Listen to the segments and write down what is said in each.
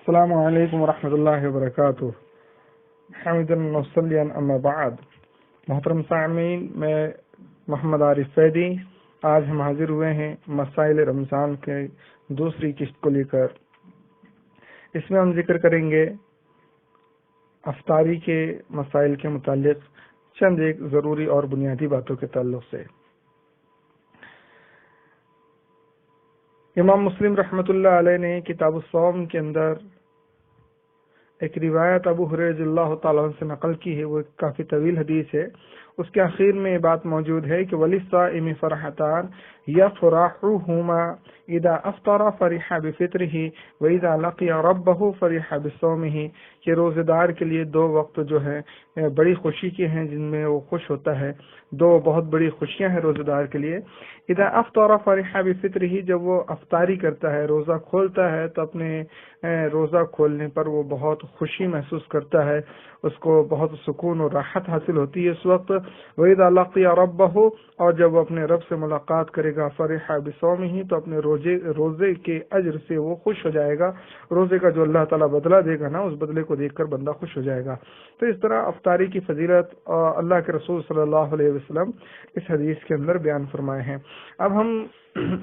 السلام علیکم ورحمۃ اللہ وبرکاتہ۔ حمداً مصلیاً اما بعد۔ محترم سامعین، میں محمد عارف فیدی آج ہم حاضر ہوئے ہیں مسائل رمضان کے دوسری قسط کو لے کر۔ اس میں ہم ذکر کریں گے افطاری کے مسائل کے متعلق چند ایک ضروری اور بنیادی باتوں کے تعلق سے۔ امام مسلم رحمۃ اللہ علیہ نے کتاب الصوم کے اندر ایک روایت ابو ہریرہ رضی اللہ تعالیٰ عنہ سے نقل کی ہے، وہ ایک کافی طویل حدیث ہے۔ اس کے آخر میں یہ بات موجود ہے کہ وَلِلصَّائِمِ فَرْحَتَانِ يَفْرَحُهُمَا اِذَا أَفْطَرَ فَرِحَ بِفِطْرِهِ وَإِذَا لَقِيَ رَبَّهُ فَرِحَ بِصَوْمِهِ، کہ روزے دار کے لیے دو وقت جو ہے بڑی خوشی کے ہیں جن میں وہ خوش ہوتا ہے۔ دو بہت بڑی خوشیاں ہیں روزے دار کے لیے۔ اذا افطر فرح بفطرہ، جب وہ افطاری کرتا ہے، روزہ کھولتا ہے تو اپنے روزہ کھولنے پر وہ بہت خوشی محسوس کرتا ہے، اس کو بہت سکون اور راحت حاصل ہوتی ہے اس وقت۔ وَإِذَا لَقِيَ رَبَّهُ، اور جب وہ اپنے رب سے ملاقات کرے گا، فرح بصومہ، تو اپنے روزے کے اجر سے وہ خوش ہو جائے گا۔ روزے کا جو اللہ تعالیٰ بدلہ دے گا نا، اس بدلے کو دیکھ کر بندہ خوش ہو جائے گا۔ تو اس طرح افطاری کی فضیلت اللہ کے رسول صلی اللہ علیہ وسلم اس حدیث کے اندر بیان فرمائے ہیں۔ اب ہم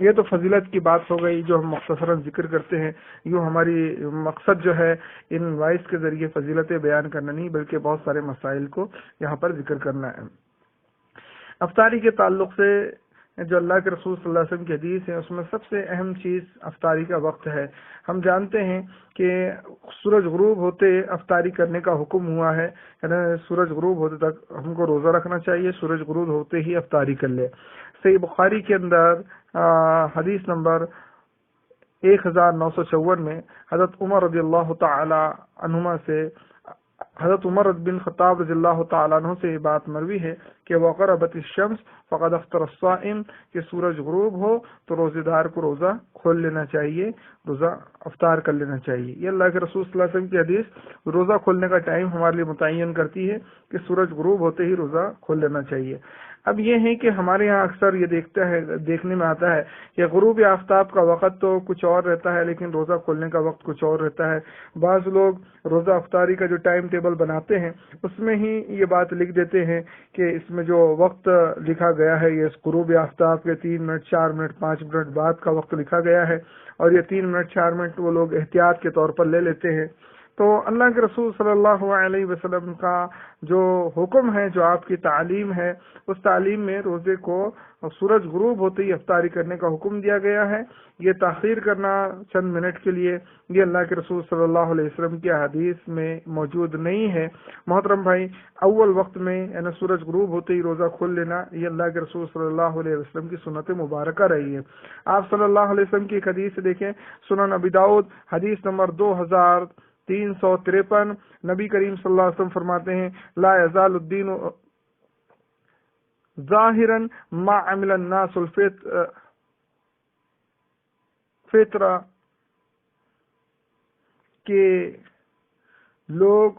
یہ تو فضیلت کی بات ہو گئی جو ہم مختصراً ذکر کرتے ہیں، یوں ہماری مقصد جو ہے ان وائس کے ذریعے فضیلتیں بیان کرنا نہیں، بلکہ بہت سارے مسائل کو یہاں پر ذکر کرنا ہے۔ افطاری کے تعلق سے جو اللہ کے رسول صلی اللہ علیہ وسلم کی حدیث ہے، اس میں سب سے اہم چیز افطاری کا وقت ہے۔ ہم جانتے ہیں کہ سورج غروب ہوتے افطاری کرنے کا حکم ہوا ہے، یعنی سورج غروب ہوتے تک ہم کو روزہ رکھنا چاہیے، سورج غروب ہوتے ہی افطاری کر لے۔ صحیح بخاری کے اندر حدیث نمبر 1954 میں حضرت عمر رضی اللہ تعالی عنہما سے، حضرت عمر بن خطاب رضی اللہ تعالیٰ عنہ سے یہ بات مروی ہے کہ وَغَرَبَتِ الشَّمْسُ فَقَدْ أَفْطَرَ الصَّائِمُ، کہ سورج غروب ہو تو روزے دار کو روزہ کھول لینا چاہیے، روزہ افطار کر لینا چاہیے۔ یہ اللہ کے رسول صلی اللہ علیہ وسلم کی حدیث روزہ کھولنے کا ٹائم ہمارے لیے متعین کرتی ہے کہ سورج غروب ہوتے ہی روزہ کھول لینا چاہیے۔ اب یہ ہے کہ ہمارے یہاں اکثر یہ دیکھنے میں آتا ہے کہ غروب آفتاب کا وقت تو کچھ اور رہتا ہے، لیکن روزہ کھولنے کا وقت کچھ اور رہتا ہے۔ بعض لوگ روزہ افطاری کا جو ٹائم ٹیبل بناتے ہیں اس میں ہی یہ بات لکھ دیتے ہیں کہ اس میں جو وقت لکھا گیا ہے، یہ غروب آفتاب کے 3 منٹ 4 منٹ 5 منٹ بعد کا وقت لکھا گیا ہے، اور یہ 3 منٹ 4 منٹ وہ لوگ احتیاط کے طور پر لے لیتے ہیں۔ تو اللہ کے رسول صلی اللہ علیہ وسلم کا جو حکم ہے، جو آپ کی تعلیم ہے، اس تعلیم میں روزے کو سورج غروب ہوتے ہی افطاری کرنے کا حکم دیا گیا ہے۔ یہ تاخیر کرنا چند منٹ کے لیے، یہ اللہ کے رسول صلی اللہ علیہ وسلم کی حدیث میں موجود نہیں ہے۔ محترم بھائی، اول وقت میں یعنی سورج غروب ہوتے ہی روزہ کھول لینا، یہ اللہ کے رسول صلی اللہ علیہ وسلم کی سنت مبارکہ رہی ہے۔ آپ صلی اللہ علیہ وسلم کی ایک حدیث سے دیکھیں، سنن ابی داؤد حدیث نمبر 2353، نبی کریم صلی اللہ علیہ وسلم فرماتے ہیں لا یزال الدین ظاہرا ما عمل الناس الفطرہ، کہ لوگ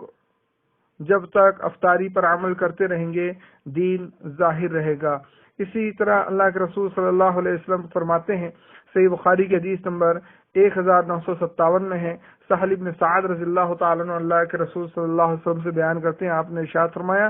جب تک افطاری پر عمل کرتے رہیں گے دین ظاہر رہے گا۔ اسی طرح اللہ کے رسول صلی اللہ علیہ وسلم فرماتے ہیں، صحیح بخاری کی حدیث نمبر 1957 میں ہے، سہل بن سعد رضی اللہ تعالیٰ عنہ اللہ کے رسول صلی اللہ علیہ وسلم سے بیان کرتے ہیں، آپ نے ارشاد فرمایا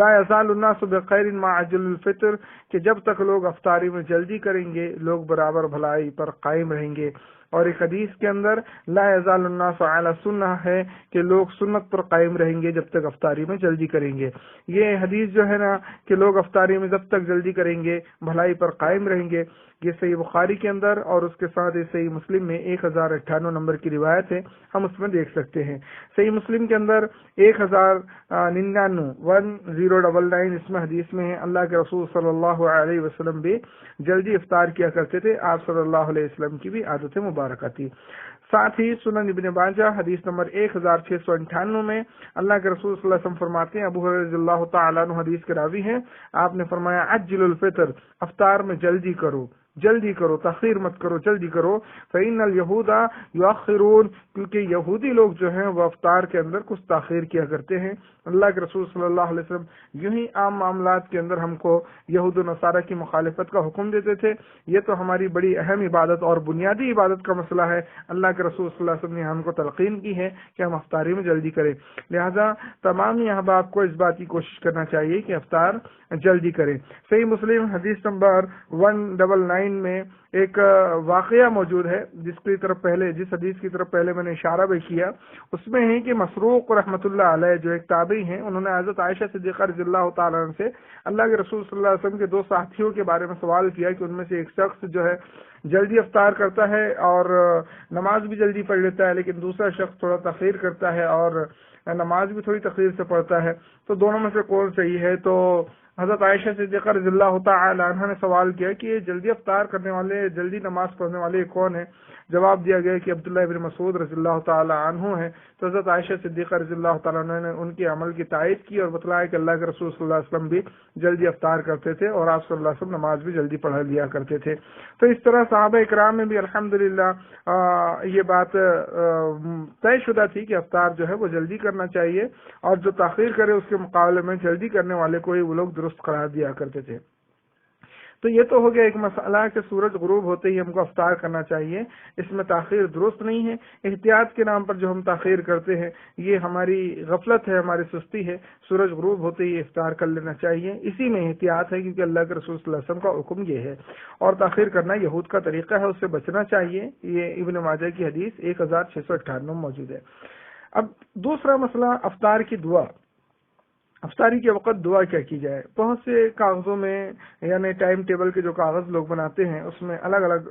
لا یزال الناس بخیر ما عجل الفطر، کہ جب تک لوگ افطاری میں جلدی کریں گے لوگ برابر بھلائی پر قائم رہیں گے۔ اور ایک حدیث کے اندر لا یزال الناس علی سنہ ہے کہ لوگ سنت پر قائم رہیں گے جب تک افطاری میں جلدی کریں گے۔ یہ حدیث جو ہے نا کہ لوگ افطاری میں جب تک جلدی کریں گے بھلائی پر قائم رہیں گے، یہ صحیح بخاری کے اندر اور اس کے ساتھ صحیح مسلم میں 1098 نمبر کی روایت ہے، ہم اس میں دیکھ سکتے ہیں۔ صحیح مسلم کے اندر 1099 اس میں حدیث میں ہے، اللہ کے رسول صلی اللہ علیہ وسلم بھی جلدی افطار کیا کرتے تھے، آپ صلی اللہ علیہ وسلم کی بھی عادت مبارکہ تھی۔ ساتھ ہی سنن ابن ماجہ حدیث نمبر 1698 میں اللہ کے رسول صلی اللہ علیہ وسلم فرماتے ہیں، ابو ہریرہ رضی اللہ تعالیٰ عنہ حدیث کے راوی ہیں، آپ نے فرمایا عجل الفطر، افطار میں جلدی کرو، جلدی کرو، تاخیر مت کرو، جلدی کرو. فإن اليهود يؤخرون، کیونکہ یہودی لوگ جو ہیں وہ افطار کے اندر کچھ تاخیر کیا کرتے ہیں. اللہ کے رسول صلی اللہ علیہ وسلم یوں ہی عام معاملات کے اندر ہم کو یہود و نصارہ کی مخالفت کا حکم دیتے تھے. یہ تو ہماری بڑی اہم عبادت اور بنیادی عبادت کا مسئلہ ہے. اللہ کے رسول صلی اللہ علیہ وسلم نے ہم کو تلقین کی ہے کہ ہم افطاری میں جلدی کریں. لہذا تمام ہی احباب کو اس بات کی کوشش کرنا چاہیے کہ افطار جلدی کریں. صحیح مسلم حدیث نمبر 199 میں ایک واقعہ موجود ہے جس حدیث کی طرف پہلے میں نے اشارہ بھی کیا. اس میں ہے کہ مسروق رحمۃ اللہ علیہ جو ایک تابعی ہیں، انہوں نے حضرت عائشہ صدیقہ رضی اللہ تعالیٰ عنہ سے اللہ کے رسول صلی اللہ علیہ وسلم کے دو ساتھیوں کے بارے میں سوال کیا کہ ان میں سے ایک شخص جو ہے جلدی افطار کرتا ہے اور نماز بھی جلدی پڑھ لیتا ہے، لیکن دوسرا شخص تھوڑا تاخیر کرتا ہے اور نماز بھی تھوڑی تاخیر سے پڑھتا ہے، تو دونوں میں سے کون صحیح ہے؟ تو حضرت عائشہ صدیقہ رضی اللہ تعالی عنہ نے سوال کیا کہ یہ جلدی افطار کرنے والے، جلدی نماز پڑھنے والے کون ہیں؟ جواب دیا گیا کہ عبداللہ ابن مسعود رضی اللہ تعالی عنہ ہیں. تو حضرت عائشہ صدیقہ رضی اللہ تعالیٰ عنہ نے ان کے عمل کی تائید کی اور بتلایا کہ اللہ کے رسول صلی اللہ علیہ وسلم بھی جلدی افطار کرتے تھے اور آپ صلی اللہ علیہ وسلم نماز بھی جلدی پڑھا لیا کرتے تھے. تو اس طرح صحابہ اکرام میں بھی الحمدللہ یہ بات طے شدہ تھی کہ افطار جو ہے وہ جلدی کرنا چاہیے، اور جو تاخیر کرے اس کے مقابلے میں جلدی کرنے والے کو ہی وہ لوگ درست قرار دیا کرتے تھے. تو یہ تو ہو گیا ایک مسئلہ کہ سورج غروب ہوتے ہی ہم کو افطار کرنا چاہیے، اس میں تاخیر درست نہیں ہے. احتیاط کے نام پر جو ہم تاخیر کرتے ہیں یہ ہماری غفلت ہے، ہماری سستی ہے. سورج غروب ہوتے ہی افطار کر لینا چاہیے، اسی میں احتیاط ہے، کیونکہ اللہ کے رسول صلی اللہ علیہ وسلم کا حکم یہ ہے. اور تاخیر کرنا یہود کا طریقہ ہے، اس سے بچنا چاہیے. یہ ابن ماجہ کی حدیث 1698 موجود ہے. اب دوسرا مسئلہ افطار کی دعا. افطاری کے وقت دعا کیا کی جائے؟ بہت سے کاغذوں میں یعنی ٹائم ٹیبل کے جو کاغذ لوگ بناتے ہیں اس میں الگ الگ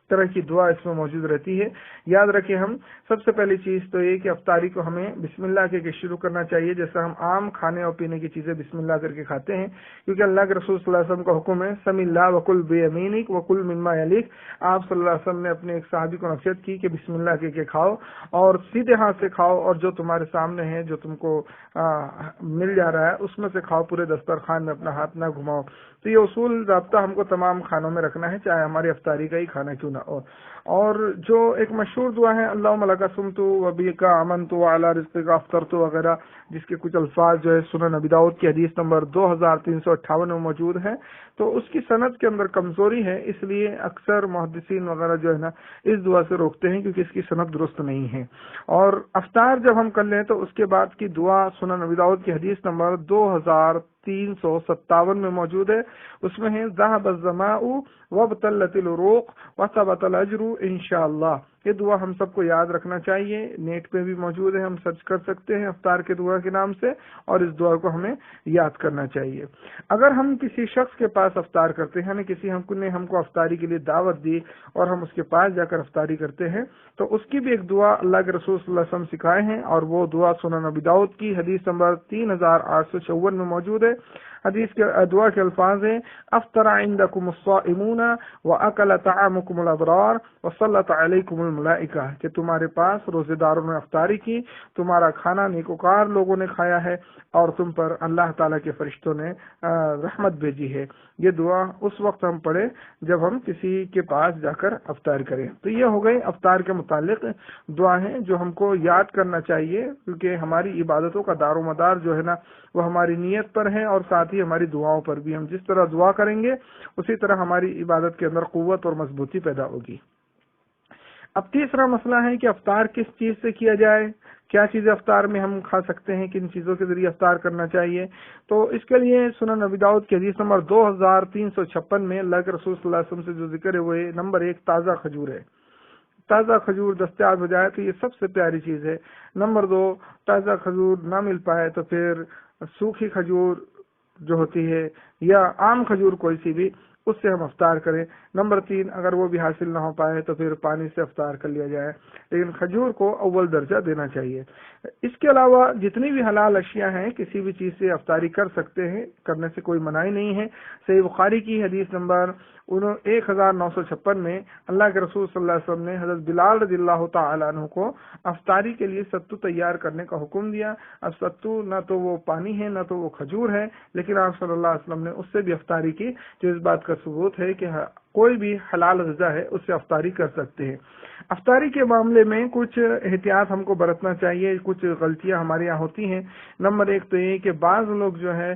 طرح کی دعا اس میں موجود رہتی ہے. یاد رکھیں، ہم سب سے پہلی چیز تو یہ کہ افطاری کو ہمیں بسم اللہ کے شروع کرنا چاہیے، جیسا ہم عام کھانے اور پینے کی چیزیں بسم اللہ کر کے کھاتے ہیں، کیونکہ اللہ کے رسول صلی اللہ علیہ وسلم کا حکم ہے سمی اللہ وکل بیمینک وکل مما یلیک. آپ صلی اللہ علیہ وسلم نے اپنے ایک صحابی کو نصیحت کی کہ بسم اللہ کہہ کے کھاؤ اور سیدھے ہاتھ سے کھاؤ، اور جو تمہارے سامنے ہے، جو تم کو مل جا رہا ہے اس میں سے کھاؤ، پورے دسترخوان میں اپنا ہاتھ نہ گھماؤ. تو یہ اصول ضابطہ ہم کو تمام کھانوں میں رکھنا ہے، چاہے ہماری افطاری کا ہی کھانا کیوں نہ ہو. اور جو ایک مشہور دعا ہے اللہم لک صمت وبک آمنت وعلی رزقک افطرت وغیرہ، جس کے کچھ الفاظ جو ہے سنن ابی داؤد کی حدیث نمبر 2358 میں موجود ہے، تو اس کی سند کے اندر کمزوری ہے، اس لیے اکثر محدثین وغیرہ جو ہے نا اس دعا سے روکتے ہیں کیونکہ اس کی سند درست نہیں ہے. اور افطار جب ہم کر لیں تو اس کے بعد کی دعا سنن ابی داؤد کی حدیث نمبر 2357 میں موجود ہے. اس میں ہے ذهب الظماء وابتلت العروق وثبت الاجر انشاءاللہ. یہ دعا ہم سب کو یاد رکھنا چاہیے، نیٹ پہ بھی موجود ہے، ہم سرچ کر سکتے ہیں افطار کے دعا کے نام سے، اور اس دعا کو ہمیں یاد کرنا چاہیے. اگر ہم کسی شخص کے پاس افطار کرتے ہیں، یعنی کسی نے ہم کو افطاری کے لیے دعوت دی اور ہم اس کے پاس جا کر افطاری کرتے ہیں، تو اس کی بھی ایک دعا اللہ کے رسول صلی اللہ علیہ وسلم سکھائے ہیں، اور وہ دعا سنن ابی داؤد کی حدیث نمبر 3854 میں موجود ہے. حدیث کے دعا کے الفاظ ہیں افطر عندکم الصائمون واکل طعامکم الابرار وصلت علیکم الملائکہ، کہ تمہارے پاس روزے داروں نے افطاری کی، تمہارا کھانا نیکوکار لوگوں نے کھایا ہے، اور تم پر اللہ تعالیٰ کے فرشتوں نے رحمت بھیجی ہے. یہ دعا اس وقت ہم پڑھیں جب ہم کسی کے پاس جا کر افطار کریں. تو یہ ہو گئی افطار کے متعلق دعائیں جو ہم کو یاد کرنا چاہیے، کیونکہ ہماری عبادتوں کا دار و مدار جو ہے نا وہ ہماری نیت پر ہے، اور ساتھ ہی ہماری دعاؤں پر بھی. ہم جس طرح دعا کریں گے اسی طرح ہماری عبادت کے اندر قوت اور مضبوطی پیدا ہوگی. اب تیسرا مسئلہ ہے کہ افطار کس چیز سے کیا جائے، کیا چیزیں افطار میں ہم کھا سکتے ہیں، کن چیزوں کے ذریعے افطار کرنا چاہیے. تو اس کے لیے سنن ابی داؤد کی حدیث نمبر 2356 میں اللہ کے رسول صلی اللہ علیہ وسلم سے جو ذکر ہے وہ نمبر 1 تازہ کھجور ہے. تازہ کھجور دستیاب ہو جائے تو یہ سب سے پیاری چیز ہے. نمبر 2، تازہ کھجور نہ مل پائے تو پھر سوکھی کھجور جو ہوتی ہے یا عام کھجور کوئی سی بھی، اس سے ہم افطار کریں. نمبر 3، اگر وہ بھی حاصل نہ ہو پائے تو پھر پانی سے افطار کر لیا جائے، لیکن کھجور کو اول درجہ دینا چاہیے. اس کے علاوہ جتنی بھی حلال اشیاء ہیں کسی بھی چیز سے افطاری کر سکتے ہیں، کرنے سے کوئی منائی نہیں ہے. صحیح بخاری کی حدیث نمبر 1956 میں اللہ کے رسول صلی اللہ علیہ وسلم نے حضرت بلال رضی اللہ تعالیٰ عنہ کو افطاری کے لیے ستو تیار کرنے کا حکم دیا. اب ستو نہ تو وہ پانی ہے نہ تو وہ کھجور ہے، لیکن آپ صلی اللہ علیہ وسلم نے اس سے بھی افطاری کی، جو اس بات کا ثبوت ہے کہ کوئی بھی حلال غذا ہے اس سے افطاری کر سکتے ہیں۔ افطاری کے معاملے میں کچھ احتیاط ہم کو برتنا چاہیے، کچھ غلطیاں ہمارے یہاں ہوتی ہیں۔ نمبر ایک تو یہ کہ بعض لوگ جو ہے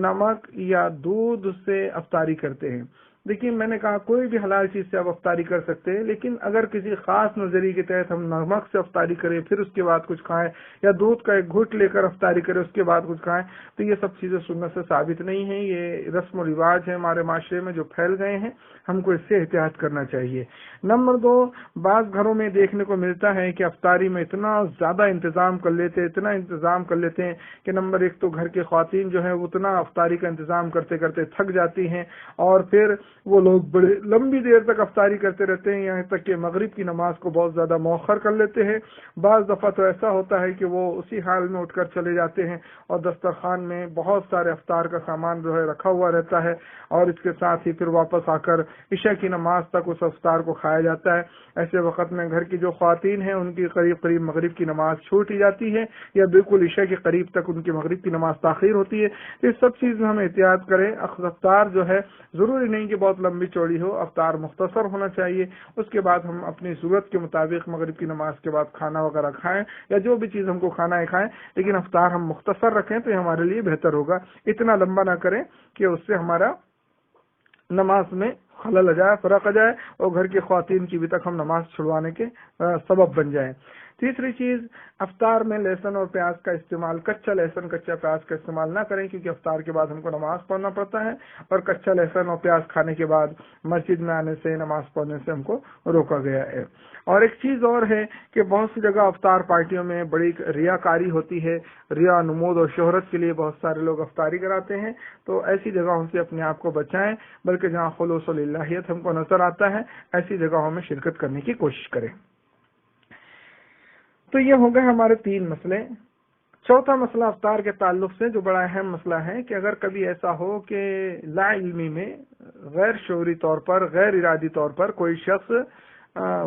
نمک یا دودھ سے افطاری کرتے ہیں۔ دیکھیے میں نے کہا کوئی بھی حلال چیز سے آپ افطاری کر سکتے ہیں، لیکن اگر کسی خاص نظریے کے تحت ہم نمک سے افطاری کریں پھر اس کے بعد کچھ کھائیں، یا دودھ کا ایک گھٹ لے کر افطاری کریں اس کے بعد کچھ کھائیں، تو یہ سب چیزیں سنت سے ثابت نہیں ہیں، یہ رسم و رواج ہے ہمارے معاشرے میں جو پھیل گئے ہیں، ہم کو اس سے احتیاط کرنا چاہیے۔ نمبر دو، بعض گھروں میں دیکھنے کو ملتا ہے کہ افطاری میں اتنا زیادہ انتظام کر لیتے ہیں، اتنا انتظام کر لیتے ہیں کہ نمبر ایک تو گھر کی خواتین جو ہے اتنا افطاری کا انتظام کرتے کرتے تھک جاتی ہیں، اور پھر وہ لوگ بڑے لمبی دیر تک افطاری کرتے رہتے ہیں، یہاں تک کہ مغرب کی نماز کو بہت زیادہ مؤخر کر لیتے ہیں۔ بعض دفعہ تو ایسا ہوتا ہے کہ وہ اسی حال میں اٹھ کر چلے جاتے ہیں اور دسترخوان میں بہت سارے افطار کا سامان جو ہے رکھا ہوا رہتا ہے، اور اس کے ساتھ ہی پھر واپس آ کر عشاء کی نماز تک اس افطار کو کھایا جاتا ہے۔ ایسے وقت میں گھر کی جو خواتین ہیں ان کی قریب قریب مغرب کی نماز چھوٹ ہی جاتی ہے، یا بالکل عشاء کے قریب تک ان کی مغرب کی نماز تاخیر ہوتی ہے۔ اس سب چیز میں ہم احتیاط کریں۔ افطار جو ہے ضروری نہیں کہ بہت لمبی چوڑی ہو، افطار مختصر ہونا چاہیے۔ اس کے بعد ہم اپنی ضرورت کے مطابق مغرب کی نماز کے بعد کھانا وغیرہ کھائیں، یا جو بھی چیز ہم کو کھانا ہے کھائیں، لیکن افطار ہم مختصر رکھیں تو یہ ہمارے لیے بہتر ہوگا۔ اتنا لمبا نہ کریں کہ اس سے ہمارا نماز میں خلل آ جائے، فرق آ جائے، اور گھر کی خواتین کی بھی تک ہم نماز چھڑوانے کے سبب بن جائیں۔ تیسری چیز، افطار میں لہسن اور پیاز کا استعمال، کچا لہسن کچا پیاز کا استعمال نہ کریں، کیونکہ افطار کے بعد ہم کو نماز پڑھنا پڑتا ہے، اور کچا لہسن اور پیاز کھانے کے بعد مسجد میں آنے سے، نماز پڑھنے سے ہم کو روکا گیا ہے۔ اور ایک چیز اور ہے کہ بہت سی جگہ افطار پارٹیوں میں بڑی ریاکاری ہوتی ہے، ریا، نمود اور شہرت کے لیے بہت سارے لوگ افطاری کراتے ہیں، تو ایسی جگہوں سے اپنے آپ کو بچائیں، بلکہ جہاں خلوص الہیت ہم کو نظر آتا ہے ایسی جگہوں میں شرکت کرنے کی کوشش کریں۔ تو یہ ہو گئے ہمارے 3 مسئلے۔ چوتھا مسئلہ افطار کے تعلق سے جو بڑا اہم مسئلہ ہے کہ اگر کبھی ایسا ہو کہ لا علمی میں غیر شعوری طور پر، غیر ارادی طور پر کوئی شخص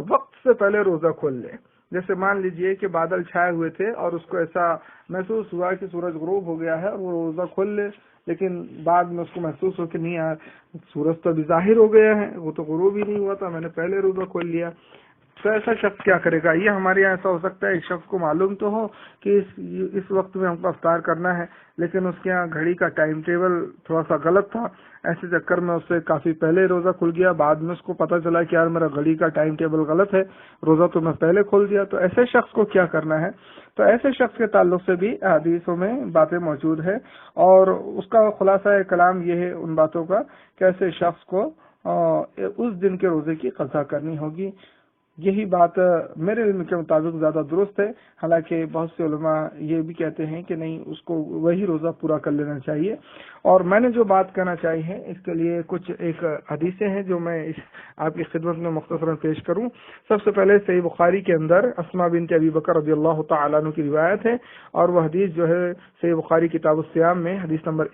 وقت سے پہلے روزہ کھول لے، جیسے مان لیجئے کہ بادل چھائے ہوئے تھے اور اس کو ایسا محسوس ہوا کہ سورج غروب ہو گیا ہے اور وہ روزہ کھول لے، لیکن بعد میں اس کو محسوس ہو کہ نہیں یار سورج تو ابھی ظاہر ہو گیا ہے، وہ تو غروب ہی نہیں ہوا تھا، میں نے پہلے روزہ کھول لیا۔ تو ایسا شخص کیا کرے گا؟ یہ ہمارے یہاں ایسا ہو سکتا ہے ایک شخص کو معلوم تو ہو کہ اس وقت میں ہم کو افطار کرنا ہے، لیکن اس کے یہاں گھڑی کا ٹائم ٹیبل تھوڑا سا غلط تھا، ایسے چکر میں اس سے کافی پہلے روزہ کھل گیا، بعد میں اس کو پتہ چلا کہ یار میرا گھڑی کا ٹائم ٹیبل غلط ہے، روزہ تو میں پہلے کھول دیا۔ تو ایسے شخص کو کیا کرنا ہے؟ تو ایسے شخص کے تعلق سے بھی حدیثوں میں باتیں موجود ہیں، اور اس کا خلاصہ کلام یہ ہے ان باتوں کا کہ ایسے شخص کو اس دن کے روزے کی قضا کرنی ہوگی۔ یہی بات میرے علم کے مطابق زیادہ درست ہے، حالانکہ بہت سے علماء یہ بھی کہتے ہیں کہ نہیں، اس کو وہی روزہ پورا کر لینا چاہیے۔ اور میں نے جو بات کرنا چاہی ہے اس کے لیے کچھ ایک حدیثیں ہیں جو میں آپ کی خدمت میں مختصراً پیش کروں۔ سب سے پہلے صحیح بخاری کے اندر اسماء بنت ابی بکر رضی اللہ تعالیٰ عنہ کی روایت ہے، اور وہ حدیث جو ہے صحیح بخاری کتاب الصیام میں حدیث نمبر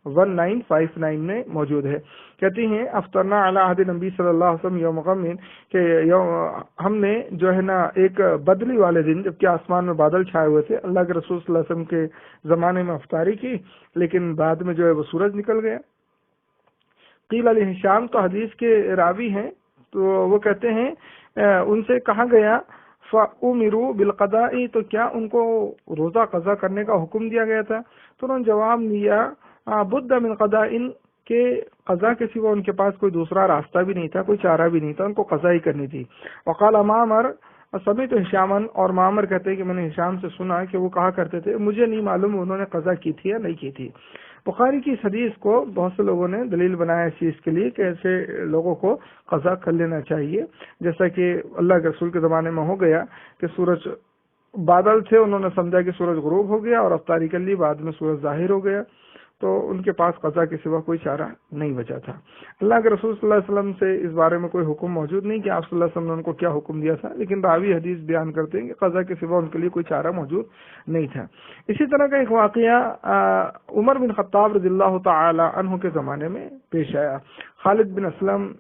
1959 میں موجود ہے۔ کہتی ہیں افطرنا علی عہد نبی صلی اللہ علیہ وسلم یوم غم، کہ ہم نے جو ہے نا ایک بدلی والے دن، جبکہ آسمان میں بادل چھائے ہوئے تھے، اللہ کے رسول صلی اللہ علیہ وسلم کے زمانے میں افطاری کی، لیکن بعد میں جو ہے وہ سورج نکل گیا۔ قیل علی ہشام، تو حدیث کے راوی ہیں، تو وہ کہتے ہیں ان سے کہا گیا فَأُمِرُوا بِالْقَضَاءِ، تو کیا ان کو روزہ قضا کرنے کا حکم دیا گیا تھا؟ تو انہوں نے جواب دیا بد من قضاء، کہ قضا کے سوا ان کے پاس کوئی دوسرا راستہ بھی نہیں تھا، کوئی چارہ بھی نہیں تھا، ان کو قضا ہی کرنی تھی۔ وقال معمر، سمیت ہشامن، اور معمر کہتے ہیں کہ میں نے ہشام سے سنا کہ وہ کہا کرتے تھے مجھے نہیں معلوم انہوں نے قضا کی تھی یا نہیں کی تھی۔ بخاری کی اس حدیث کو بہت سے لوگوں نے دلیل بنایا اس چیز کے لیے کہ ایسے لوگوں کو قضا کر لینا چاہیے، جیسا کہ اللہ کے رسول کے زمانے میں ہو گیا کہ سورج بادل تھے، انہوں نے سمجھا کہ سورج غروب ہو گیا اور افطاری کر لی، بعد میں سورج ظاہر ہو گیا، تو ان کے پاس قضا کے سوا کوئی چارہ نہیں بچا تھا۔ اللہ کے رسول صلی اللہ علیہ وسلم سے اس بارے میں کوئی حکم موجود نہیں کہ آپ صلی اللہ علیہ وسلم نے ان کو کیا حکم دیا تھا، لیکن راوی حدیث بیان کرتے ہیں کہ قضا کے سوا ان کے لیے کوئی چارہ موجود نہیں تھا۔ اسی طرح کا ایک واقعہ عمر بن خطاب رضی اللہ تعالی عنہ کے زمانے میں پیش آیا۔ خالد بن اسلم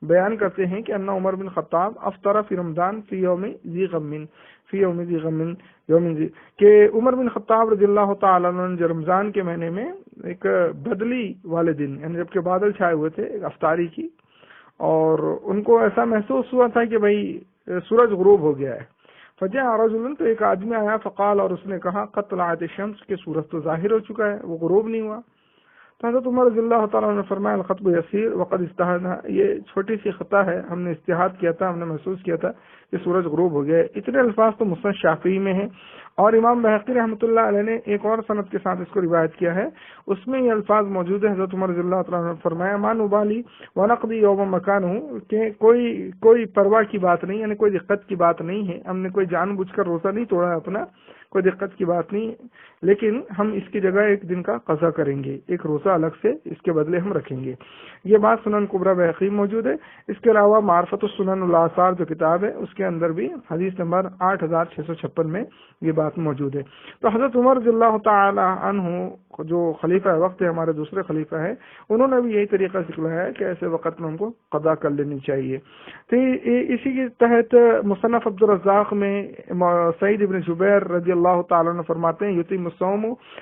بیان کرتے ہیں کہ ان عمر بن خطاب افطر فی رمضان فی یوم ذی غم کہ عمر بن خطاب رضی اللہ تعالیٰ عنہ نے رمضان کے مہینے میں ایک بدلی والے دن یعنی جبکہ بادل چھائے ہوئے تھے ایک افطاری کی، اور ان کو ایسا محسوس ہوا تھا کہ بھائی سورج غروب ہو گیا ہے۔ فجاء رجل، تو ایک آدمی آیا، فقال، اور اس نے کہا قد طلعت الشمس، کہ سورج تو ظاہر ہو چکا ہے، وہ غروب نہیں ہوا۔ تو حضرت عمر رضی اللہ تعالیٰ نے فرمایا الخطب یسیر وقد استحدنا، یہ چھوٹی سی خطا ہے، ہم نے اجتہاد کیا تھا، ہم نے محسوس کیا تھا کہ سورج غروب ہو گیا ہے۔ اتنے الفاظ تو مسند شافعی میں ہیں، اور امام بہقی رحمۃ اللہ علیہ نے ایک اور سند کے ساتھ اس کو روایت کیا ہے، اس میں یہ الفاظ موجود ہے۔ حضرت عمر رضی اللہ تعالیٰ نے فرمایا ما نبالی ونقضی یوم مکان ہوں، کہ کوئی پرواہ کی بات نہیں، یعنی کوئی دقت کی بات نہیں ہے، ہم نے کوئی جان بوجھ کر روزہ نہیں توڑا ہے اپنا، کوئی دقت کی بات نہیں، لیکن ہم اس کی جگہ ایک دن کا قضا کریں گے، ایک روزہ الگ سے اس کے بدلے ہم رکھیں گے۔ یہ بات سنن کبریٰ بہقی موجود ہے۔ اس کے علاوہ معرفت السنن والآثار جو کتاب ہے اس کے اندر بھی حدیث نمبر 8656 میں یہ بات موجود ہے۔ تو حضرت عمر رضی اللہ تعالی عنہ جو خلیفہ وقت ہے، ہمارے دوسرے خلیفہ ہیں، انہوں نے بھی یہی طریقہ سکھلایا ہے کہ ایسے وقت میں ہم کو قضا کر لینی چاہیے۔ تو اسی کے تحت مصنف عبد الرزاق میں سعید ابن جبیر رضی اللہ تعالیٰ عنہ فرماتے ہیں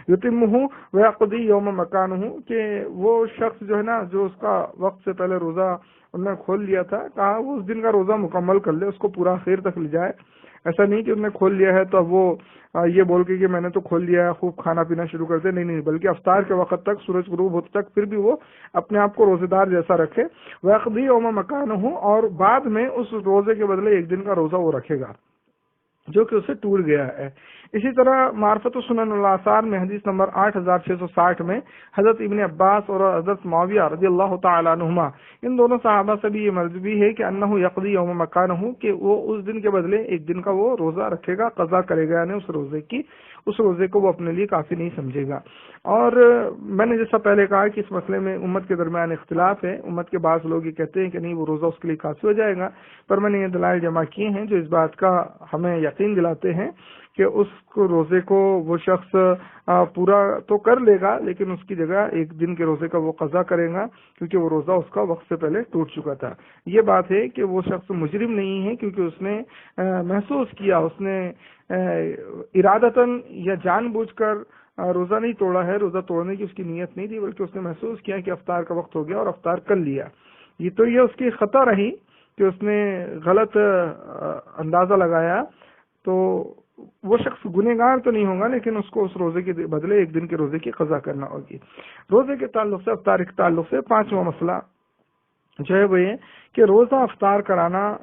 یتمہ ویقضی یوم مکانہ، کہ وہ شخص جو ہے نا، جو اس کا وقت سے پہلے روزہ انہوں نے کھول لیا تھا، کہا وہ اس دن کا روزہ مکمل کر لے، اس کو پورا خیر تک لے جائے۔ ایسا نہیں کہ انہوں نے کھول لیا ہے تو اب وہ یہ بول کے کہ میں نے تو کھول لیا ہے خوب کھانا پینا شروع کر دے، نہیں، بلکہ افطار کے وقت تک، سورج غروب ہوتے تک پھر بھی وہ اپنے آپ کو روزے دار جیسا رکھے۔ ویقضی یوم مکانہ، اور بعد میں اس روزے کے بدلے ایک دن کا روزہ وہ رکھے گا جو کہ اسے ٹوٹ گیا ہے۔ اسی طرح معرفت السنن والآثار میں حدیث نمبر 8660 میں حضرت ابن عباس اور حضرت معاویہ رضی اللہ تعالیٰ عنہما، ان دونوں صحابہ سے بھی یہ مروی ہے کہ انہ یقضی یوم مکانہ، کہ وہ اس دن کے بدلے ایک دن کا وہ روزہ رکھے گا، قضا کرے گا، یعنی اس روزے کو وہ اپنے لیے کافی نہیں سمجھے گا۔ اور میں نے جیسا پہلے کہا کہ اس مسئلے میں امت کے درمیان اختلاف ہے، امت کے بعض لوگ یہ کہتے ہیں کہ نہیں وہ روزہ اس کے لیے کافی ہو جائے گا، پر میں نے یہ دلائل جمع کیے ہیں جو اس بات کا ہمیں یقین دلاتے ہیں کہ اس کو روزے کو وہ شخص پورا تو کر لے گا، لیکن اس کی جگہ ایک دن کے روزے کا وہ قضا کرے گا، کیونکہ وہ روزہ اس کا وقت سے پہلے ٹوٹ چکا تھا۔ یہ بات ہے کہ وہ شخص مجرم نہیں ہے، کیونکہ اس نے محسوس کیا، اس نے ارادتاً یا جان بوجھ کر روزہ نہیں توڑا ہے، روزہ توڑنے کی اس کی نیت نہیں تھی، بلکہ اس نے محسوس کیا کہ افطار کا وقت ہو گیا اور افطار کر لیا۔ یہ اس کی خطا رہی کہ اس نے غلط اندازہ لگایا، تو وہ شخص گنہگار تو نہیں ہوگا، لیکن اس کو اس روزے کے بدلے ایک دن کے روزے کی قضا کرنا ہوگی۔ روزے کے تعلق سے، افطار کے تعلق سے پانچواں مسئلہ جو ہے وہ یہ کہ روزہ افطار کرانا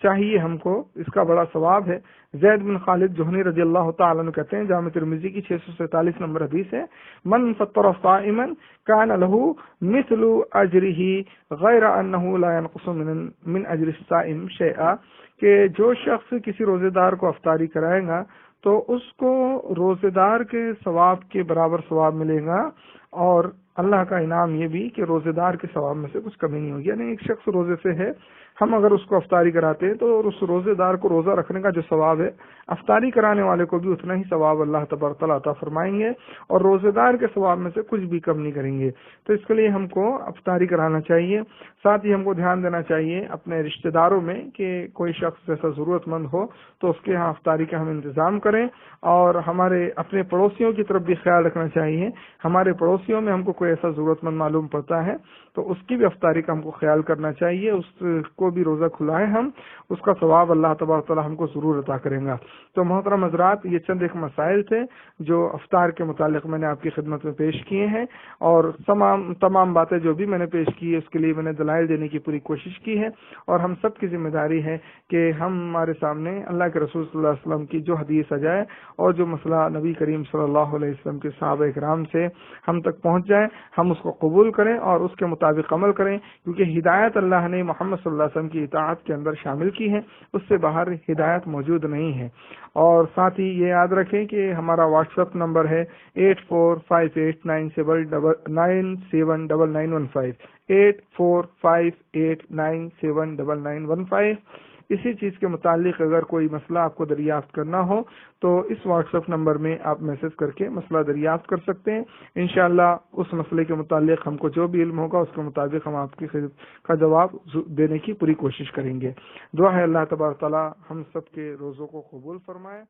چاہیے ہم کو، اس کا بڑا ثواب ہے۔ زید بن خالد جوہنی رضی اللہ تعالیٰ عنہ کہتے ہیں، جامع ترمذی کی 647 نمبر حدیث ہے، من فطر صائما کان له مثل اجرہ غیر انہ لا ينقص من اجر الصائم شیئا، کہ جو شخص کسی روزے دار کو افطاری کرائے گا تو اس کو روزے دار کے ثواب کے برابر ثواب ملے گا، اور اللہ کا انعام یہ بھی کہ روزے دار کے ثواب میں سے کچھ کمی نہیں ہوگی۔ یعنی ایک شخص روزے سے ہے، ہم اگر اس کو افطاری کراتے ہیں تو اس روزے دار کو روزہ رکھنے کا جو ثواب ہے، افطاری کرانے والے کو بھی اتنا ہی ثواب اللہ تبارک تعالیٰ عطا فرمائیں گے، اور روزے دار کے ثواب میں سے کچھ بھی کم نہیں کریں گے۔ تو اس کے لیے ہم کو افطاری کرانا چاہیے۔ ساتھ ہی ہم کو دھیان دینا چاہیے اپنے رشتہ داروں میں کہ کوئی شخص ایسا ضرورت مند ہو تو اس کے یہاں افطاری کا ہم انتظام کریں، اور ہمارے اپنے پڑوسیوں کی طرف بھی خیال رکھنا چاہیے۔ ہمارے پڑوسیوں میں ہم کو کوئی ایسا ضرورت مند معلوم پڑتا ہے تو اس کی بھی افطاری کا ہم کو خیال کرنا چاہیے، اس کو بھی روزہ کھلائیں ہم، اس کا ثواب اللہ تبارک تعالیٰ ہم کو ضرور عطا کریں گا۔ تو محترم حضرات، یہ چند ایک مسائل تھے جو افطار کے متعلق میں نے آپ کی خدمت میں پیش کیے ہیں، اور تمام باتیں جو بھی میں نے پیش کی ہے اس کے لیے میں نے دلائل دینے کی پوری کوشش کی ہے، اور ہم سب کی ذمہ داری ہے کہ ہمارے سامنے اللہ کے رسول صلی اللہ علیہ وسلم کی جو حدیث آ جائے اور جو مسئلہ نبی کریم صلی اللہ علیہ وسلم کے صحابہ اکرام سے ہم تک پہنچ جائے، ہم اس کو قبول کریں اور اس کے مطابق عمل کریں، کیونکہ ہدایت اللہ نے محمد صلی اللہ علیہ وسلم کی اطاعت کے اندر شامل کی ہے، اس سے باہر ہدایت موجود نہیں ہے۔ اور ساتھ ہی یہ یاد رکھیں کہ ہمارا واٹس ایپ نمبر ہے 8458979915 8458979915۔ اسی چیز کے متعلق اگر کوئی مسئلہ آپ کو دریافت کرنا ہو تو اس واٹس ایپ نمبر میں آپ میسج کر کے مسئلہ دریافت کر سکتے ہیں. انشاءاللہ اس مسئلے کے متعلق ہم کو جو بھی علم ہوگا اس کے مطابق ہم آپ کی کا جواب دینے کی پوری کوشش کریں گے. دعا ہے اللہ تبارک تعالی ہم سب کے روزوں کو قبول فرمائے.